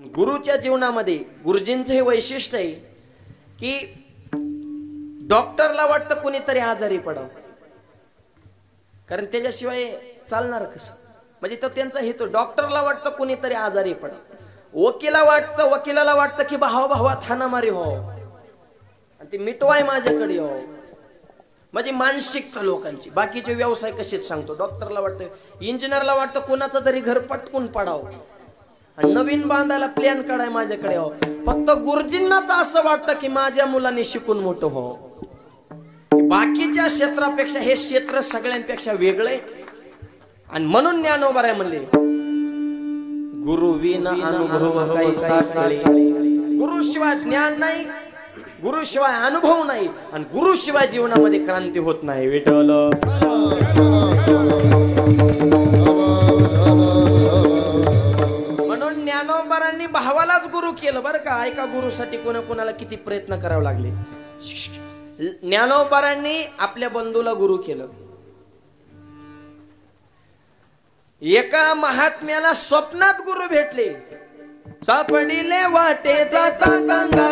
गुरुच्या जीवनामध्ये गुरुजींचं हे वैशिष्ट्य आहे की डॉक्टरला वाटतं कोणीतरी आजारी पडावं, कारण त्याच्याशिवाय चालणार कसं. म्हणजे तो त्यांचा हेतू. डॉक्टरला वाटतं कोणीतरी आजारी पडावं, वकिलाला वाटतं की भावात हाणामारी हो आणि ते मिटवाय माझ्याकडे हो. म्हणजे मानसिकता लोकांची. बाकीचे व्यवसाय कसेच सांगतो. डॉक्टरला वाटतं, इंजिनियरला वाटतं कोणाचं तरी घर पटकून पडावं आणि नवीन बांधायला प्लॅन काढाय माझ्याकडे हो. फक्त गुरुजींनाच असं वाटतं की माझ्या मुलांनी शिकून मोठं हो. बाकीच्या क्षेत्रापेक्षा हे क्षेत्र सगळ्यांपेक्षा वेगळे. आणि म्हणून ज्ञानोबा म्हणले गुरु विना अनुभव काही सासळे. गुरुशिवाय ज्ञान नाही, गुरुशिवाय अनुभव नाही आणि गुरुशिवाय जीवनामध्ये क्रांती होत नाही. विठ्ठल. म्हणून ज्ञानोबांनी भावालाच गुरु केलं बरं का. ऐका गुरुसाठी कोणाला किती प्रयत्न करावे लागले. ज्ञानोबांनी आपल्या बंधूला गुरु केलं. एका महात्म्याला स्वप्नात गुरु भेटले. सापडिले वाटे जाता गंगा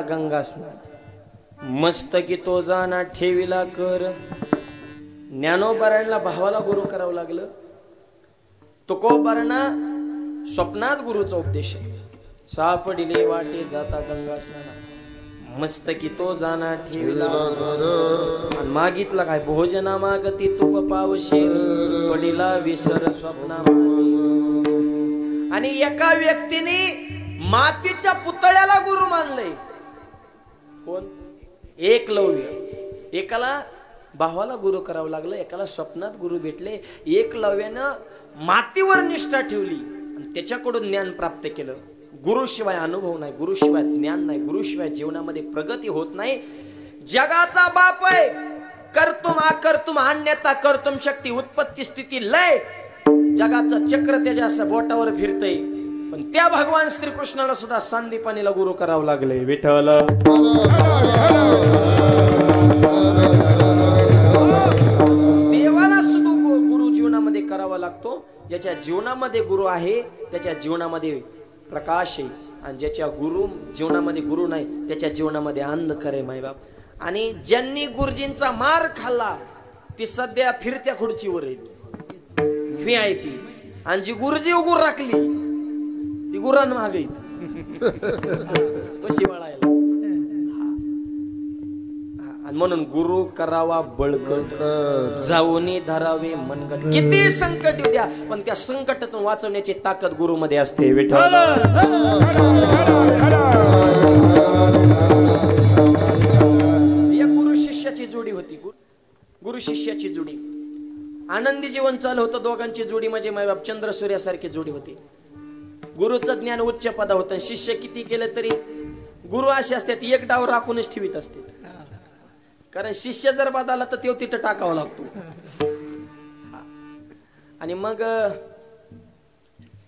गंगा स्नान मस्तकी तो जाना ठेवीला कर. ज्ञानोबांना भावाला गुरु करावं लागलं. तुकोबांना स्वप्नात गुरुचा उपदेश आहे. सापडिले वाटे जाता गंगा स्नान मस्तकी तो जाना ठेवीला कर. मागितलं काय भोजना मागती तुप पावशे पडिला विसर स्वप्ना माझी. आणि एका व्यक्तीने मातीच्या पुतळ्याला गुरु मानलंय. कोण? एकलव्य. एकाला भावाला गुरु करावं लागलं, एकाला स्वप्नात गुरु भेटले. एकलव्यानं मातीवर निष्ठा ठेवली आणि त्याच्याकडून ज्ञान प्राप्त केलं. गुरुशिवाय अनुभव नाही, गुरुशिवाय ज्ञान नाही, गुरुशिवाय जीवनामध्ये प्रगती होत नाही. जगाचा बाप आहे. कर्तुम अकर्तुम अन्यथा कर्तुम शक्ती उत्पत्ती स्थिती लय. जगाचं चक्र त्याच्या असं बोटावर फिरतय. पण त्या भगवान श्रीकृष्णाला सुद्धा सांदीपानीला गुरु करावं लागले. विठ्ठल. देवाला सुद्धा गुरु जीवनामध्ये करावा लागतो. ज्याच्या जीवनामध्ये गुरु आहे त्याच्या जीवनामध्ये प्रकाश आहे आणि ज्याच्या गुरु जीवनामध्ये गुरु नाही त्याच्या जीवनामध्ये अंधकार आहे मायबाप. आणि ज्यांनी गुरुजींचा मार खाल्ला ती सध्या फिरत्या खुर्चीवर आहेत, VIP. आणि जी गुरुजी उगून राखली ती गुरान मागे कशी वळायला. आणि म्हणून गुरु करावा बळकट जाऊनी धरावे मनगट. किती संकट येऊ द्या पण त्या संकटातून वाचवण्याची ताकद गुरुमध्ये असते. विठ्ठल. या गुरु शिष्याची जोडी होती. गुरु शिष्याची जोडी. आनंदी जीवन चालू होतं. दोघांची जोडी म्हणजे मायबाप चंद्र सूर्यासारखी जोडी होती. गुरुचं ज्ञान उच्च पदा होतं. शिष्य किती केलं तरी गुरु असे असतात एक डाव राखूनच ठेवीत असते. कारण शिष्य जर बदलला तर तो तिथं टाकावा लागतो. आणि मग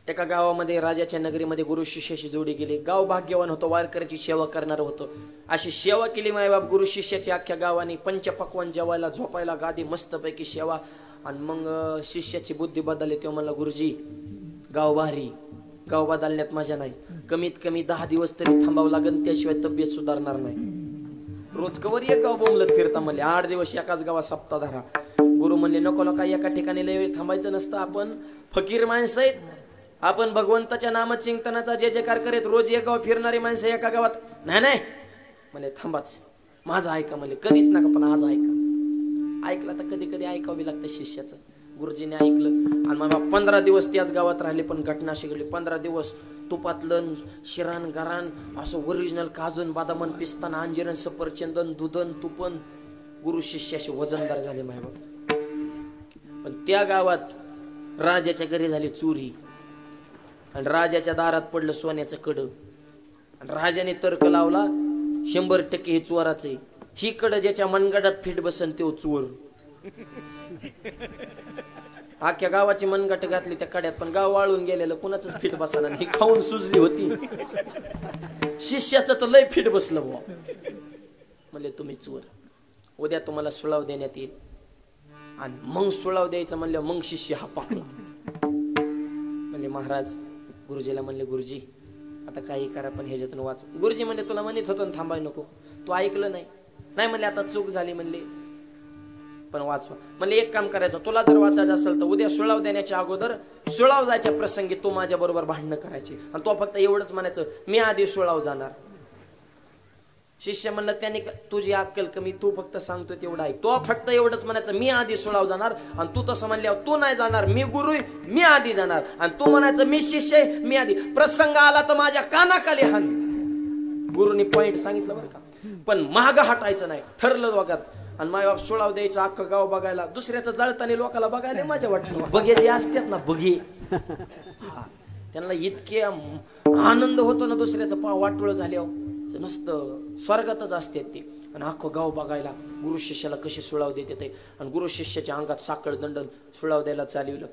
एका गावामध्ये राजाच्या नगरीमध्ये गुरु शिष्याची जोडी गेली. गाव भाग्यवान होतं, वारकऱ्याची सेवा करणार होतं. अशी सेवा केली मायबाप गुरु शिष्याची अख्ख्या गावाने. पंचपक्वान जेवायला झोपायला गादी मस्तपैकी सेवा. आणि मग शिष्याची बुद्धी बदलली. तो म्हणला गुरुजी गाव भारी, गाव बदलण्यात मजा नाही. कमीत कमी 10 दिवस तरी थांबावं लागेल त्याशिवाय तब्येत सुधारणार नाही. रोज कवर एक गाव बोंबलत फिरता म्हणले. 8 दिवस एकाच गावात सप्ताह धरा. गुरु म्हणले नको नको एका ठिकाणी लय वेळ थांबायचं नसतं. आपण फकीर माणसं आहेत. आपण भगवंताच्या नामात चिंतनाचा जय जयकार करीत रोज एक गाव फिरणारी माणसं एका गावात नाही नाही. म्हणले थांबाच माझं ऐका. म्हणले कधीच नका पण आज ऐका. ऐकलं तर कधी कधी ऐकावी लागतं शिष्याचं. गुरुजीने ऐकलं आणि मग 15 दिवस त्याच गावात राहिले. पण घटना अशी घडली, 15 दिवस तुपातलं शिरान गरान असं ओरिजिनल काजून बदामन पिस्तान अंजिरन सफरचंदन दुधन तुपन गुरु शिष्याशी वजनदार झाले माय बाबा. पण त्या गावात राजाच्या घरी झाली चोरी आणि राजाच्या दारात पडलं सोन्याचं कडं आणि राजाने तर्क लावला 100% हे चोराचं आहे. ही कडं ज्याच्या मनगटात फिट बसन तो चोर. अख्ख्या गावाची मनगट घातली त्या कड्यात, पण गाव वाळून गेलेलं कुणाच फिट बसला नाही. खाऊन सुजली होती. शिष्याचं तर लय फिट बसलं बुवा. म्हणले तुम्ही चोर, उद्या तुम्हाला सुळाव देण्यात येईल. आणि मग सुळाव द्यायचं म्हणलं मग शिष्य हा पाकला. म्हणले महाराज, गुरुजीला म्हणले गुरुजी आता काही करा पण ह्याच्यातून वाच. गुरुजी म्हणले तुला म्हणत होतो ना थांबाय नको, तू ऐकलं नाही. नाही म्हणले आता चूक झाली म्हणले पण वाचवा. म्हणले एक काम करायचं, तुला जर वाचायचं असेल तर उद्या सुळाव देण्याच्या अगोदर सुळाव जायच्या प्रसंगी तू माझ्या बरोबर भांडणं करायची आणि तो फक्त एवढंच म्हणायचं मी आधी सुळाव जाणार. शिष्य म्हणलं त्याने तुझी अक्कल कमी, तू फक्त सांगतो तेवढं ऐक. तो फक्त एवढंच म्हणायचं मी आधी सुळाव जाणार आणि तू तसं म्हणल्यावर तू नाही जाणार, मी गुरु मी आधी जाणार. आणि तू म्हणायचं मी शिष्य मी आधी. प्रसंग आला तर माझ्या कानाखाली हान. गुरुनी पॉइंट सांगितलं बरं का, पण महाग हटायचं नाही. ठरलं दोघात. आणि मायबाप सुळाव द्यायचं अख्खं गाव बघायला, दुसऱ्याचं जळताना लोकाला बघायला माझ्या वाटलं. बघे जे असतात ना बघे, त्यांना इतके आनंद होतो ना दुसऱ्याचं वाटोळ झाल्यावर नसतं, स्वर्गातच असतात ते. आणि अख्खं गाव बघायला गुरु शिष्याला कशी सुळाव देते ते. आणि गुरु शिष्याच्या अंगात साखळ दंडन सुळाव द्यायला चालवलं.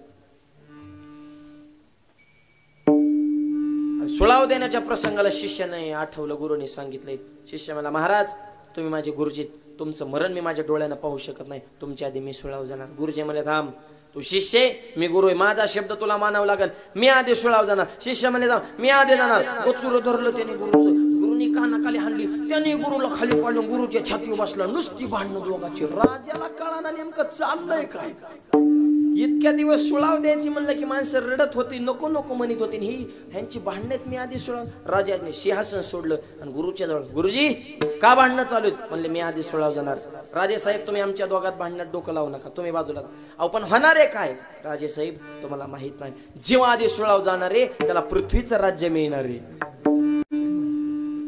सुळाव देण्याच्या प्रसंगाला शिष्याने आठवलं, गुरुने सांगितलंय. शिष्य मला महाराज तुम्ही माझे गुरुजी, तुमचं मरण मी माझ्या डोळ्यानं पाहू शकत नाही, तुमच्या आधी मी सुळाव जाणार. गुरुजी म्हणले थांब, तू शिष्य मी गुरु आहे, माझा शब्द तुला मानावं लागेल, मी आधी सुळाव जाणार. शिष्य म्हणले थांब मी आधी जाणार. गोचुर धरलं त्याने गुरुचं, गुरुनी कानाखाली हाणली, त्याने गुरुला खाली पाडलं, गुरुच्या छातीवर बसला. नुसती भांडणं दोघांची. राजाला कळाना नेमकं चाललंय काय. इतक्या दिवस सुळाव द्यायची म्हणलं की माणसं रडत होती, नको नको म्हणत होती. ही ह्यांची भांडण्यात मी आधी सुळाव. राजाने सिंहासन सोडलं आणि गुरुच्या जवळ, गुरुजी का भांडणं चालू आहेत. म्हणले मी आधी सुळाव जाणार. राजे साहेब तुम्ही आमच्या दोघात भांडण्यात डोकं लावू नका, तुम्ही बाजूला. अहो पण होणार आहे काय. राजे साहेब तुम्हाला माहित नाही, जेव्हा आधी सुळाव जाणार आहे त्याला पृथ्वीचं राज्य मिळणार आहे,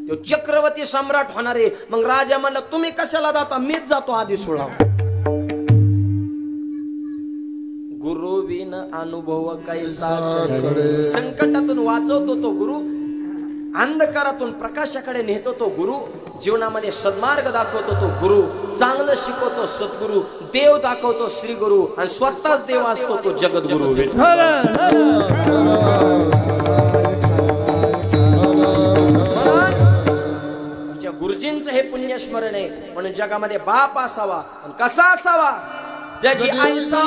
तो चक्रवर्ती सम्राट होणार आहे. मग राजा म्हणला तुम्ही कशाला जाता, मीच जातो आधी सुळाव. गुरु विन अनुभव कैसा. संकटातून वाचवतो तो गुरु, अंधकारातून प्रकाशाकडे नेतो तो गुरु, जीवनामध्ये सन्मार्ग दाखवतो तो गुरु, चांगलं शिकवतो सद्गुरु, देव दाखवतो श्री गुरु आणि स्वतःच देव असतो तो जगद्गुरु. आमच्या गुरुजींचं हे पुण्यस्मरण आहे. म्हणून जगामध्ये बाप असावा, कसा असावा, जगी ऐसा